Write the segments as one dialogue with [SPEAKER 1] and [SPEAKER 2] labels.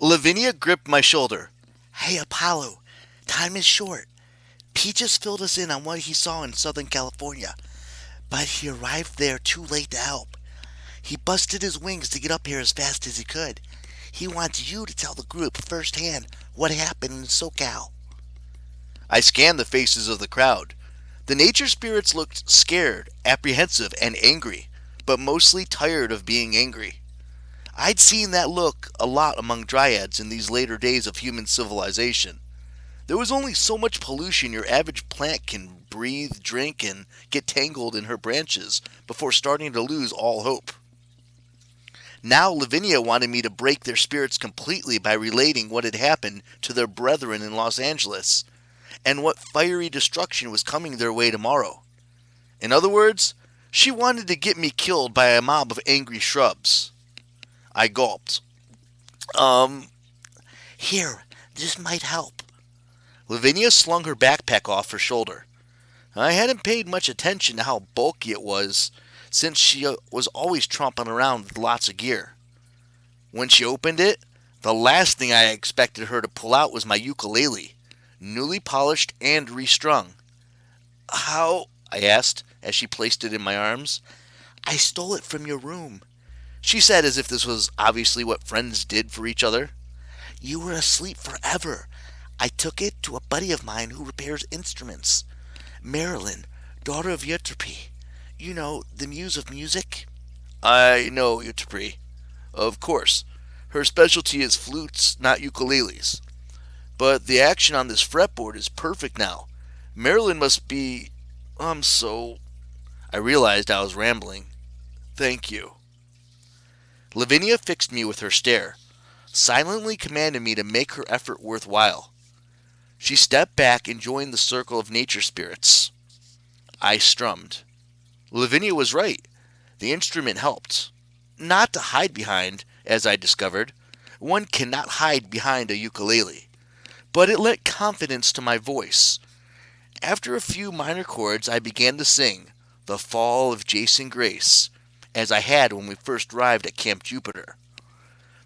[SPEAKER 1] Lavinia gripped my shoulder. Hey, Apollo, time is short. Pete just filled us in on what he saw in Southern California, but he arrived there too late to help. He busted his wings to get up here as fast as he could. He wants you to tell the group firsthand what happened in SoCal. I scanned the faces of the crowd. The nature spirits looked scared, apprehensive, and angry, but mostly tired of being angry. I'd seen that look a lot among dryads in these later days of human civilization. There was only so much pollution your average plant can breathe, drink, and get tangled in her branches before starting to lose all hope. Now Lavinia wanted me to break their spirits completely by relating what had happened to their brethren in Los Angeles, and what fiery destruction was coming their way tomorrow. In other words, she wanted to get me killed by a mob of angry shrubs. I gulped. Here, this might help. Lavinia slung her backpack off her shoulder. I hadn't paid much attention to how bulky it was, since she was always tromping around with lots of gear. When she opened it, the last thing I expected her to pull out was my ukulele, newly polished and restrung. How? I asked as she placed it in my arms. I stole it from your room, she said, as if this was obviously what friends did for each other. You were asleep forever. I took it to a buddy of mine who repairs instruments. Marilyn, daughter of Euterpe. You know, the muse of music? I know Euterpe. Of course. Her specialty is flutes, not ukuleles. But the action on this fretboard is perfect now. Marilyn must be... so... I realized I was rambling. Thank you. Lavinia fixed me with her stare, silently commanded me to make her effort worthwhile. She stepped back and joined the circle of nature spirits. I strummed. Lavinia was right. The instrument helped. Not to hide behind, as I discovered. One cannot hide behind a ukulele. But it lent confidence to my voice. After a few minor chords, I began to sing The Fall of Jason Grace, as I had when we first arrived at Camp Jupiter.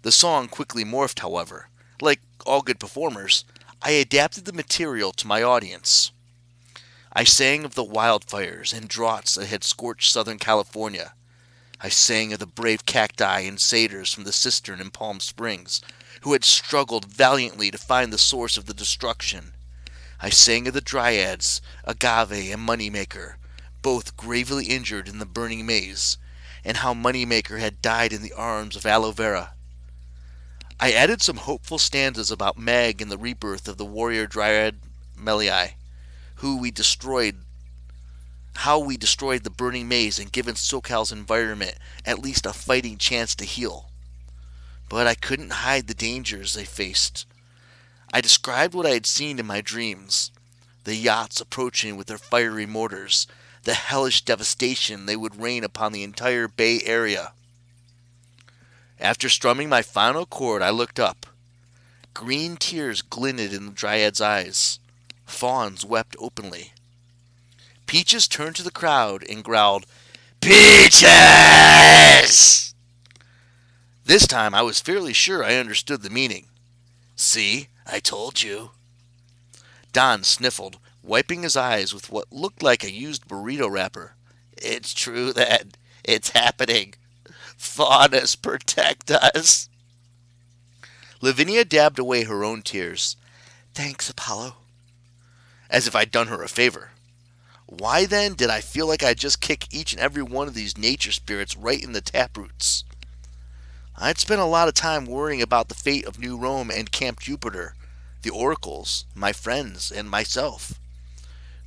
[SPEAKER 1] The song quickly morphed, however. Like all good performers, I adapted the material to my audience. I sang of the wildfires and droughts that had scorched Southern California. I sang of the brave cacti and satyrs from the cistern in Palm Springs, who had struggled valiantly to find the source of the destruction. I sang of the dryads, Agave and Moneymaker, both gravely injured in the burning maze, and how Moneymaker had died in the arms of Aloe Vera. I added some hopeful stanzas about Meg and the rebirth of the warrior dryad Melii, how we destroyed the burning maze and given SoCal's environment at least a fighting chance to heal. But I couldn't hide the dangers they faced. I described what I had seen in my dreams, the yachts approaching with their fiery mortars, the hellish devastation they would rain upon the entire Bay Area. After strumming my final chord, I looked up. Green tears glinted in the dryad's eyes. Fawns wept openly. Peaches turned to the crowd and growled, Peaches! This time I was fairly sure I understood the meaning. See, I told you. Don sniffled, wiping his eyes with what looked like a used burrito wrapper. It's true that it's happening. Faunus, protect us. Lavinia dabbed away her own tears. Thanks, Apollo. As if I'd done her a favor. Why then did I feel like I'd just kick each and every one of these nature spirits right in the taproots? I'd spent a lot of time worrying about the fate of New Rome and Camp Jupiter, the oracles, my friends, and myself.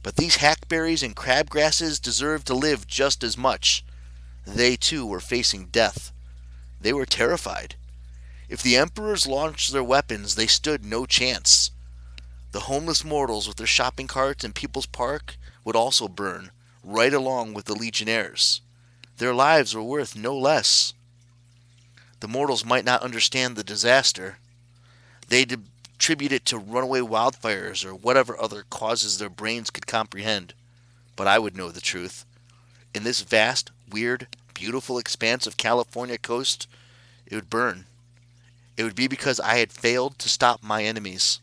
[SPEAKER 1] But these hackberries and crabgrasses deserved to live just as much. They, too, were facing death. They were terrified. If the emperors launched their weapons, they stood no chance. The homeless mortals with their shopping carts in People's Park would also burn, right along with the legionnaires. Their lives were worth no less. The mortals might not understand the disaster. They'd attribute it to runaway wildfires or whatever other causes their brains could comprehend. But I would know the truth. In this vast, weird, beautiful expanse of California coast, it would burn. it would be because I had failed to stop my enemies.